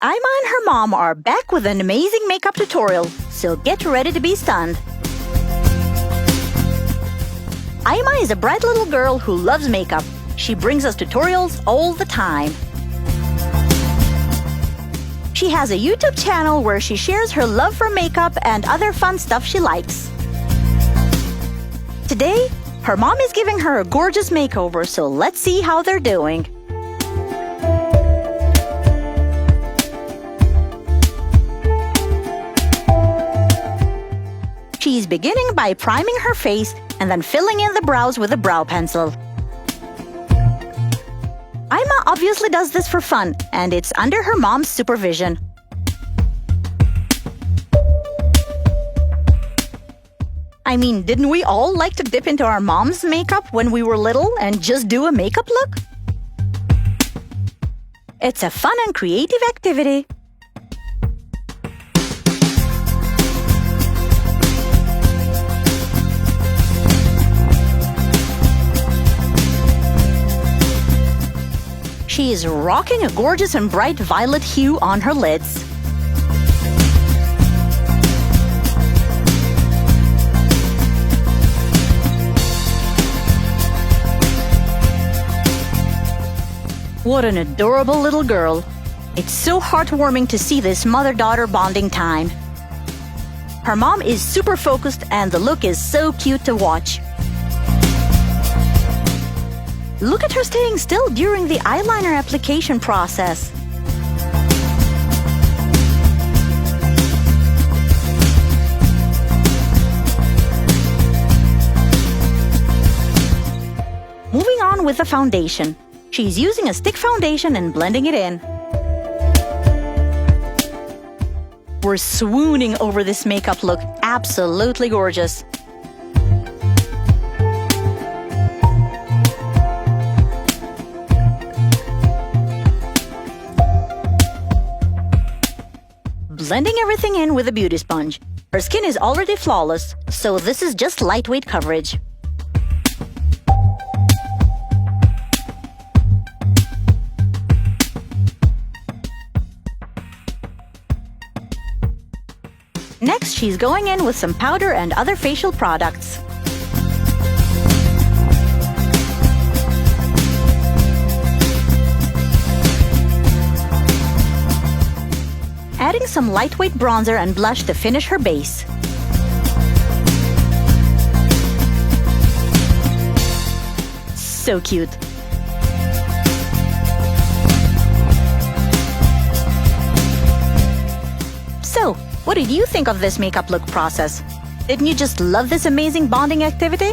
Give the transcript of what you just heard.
Aima and her mom are back with an amazing makeup tutorial, so get ready to be stunned. Aima is a bright little girl who loves makeup. She brings us tutorials all the time. She has a YouTube channel where she shares her love for makeup and other fun stuff she likes. Today, her mom is giving her a gorgeous makeover, so let's see how they're doing. She's beginning by priming her face and then filling in the brows with a brow pencil. Aima obviously does this for fun, and it's under her mom's supervision. I mean, didn't we all like to dip into our mom's makeup when we were little and just do a makeup look? It's a fun and creative activity. She is rocking a gorgeous and bright violet hue on her lids. What an adorable little girl. It's so heartwarming to see this mother-daughter bonding time. Her mom is super focused and the look is so cute to watch. Look at her staying still during the eyeliner application process. Moving on with the foundation. She's using a stick foundation and blending it in. We're swooning over this makeup look. Absolutely gorgeous. Blending everything in with a beauty sponge. Her skin is already flawless, so this is just lightweight coverage. Next, she's going in with some powder and other facial products. Adding some lightweight bronzer and blush to finish her base. So cute. So, what did you think of this makeup look process? Didn't you just love this amazing bonding activity?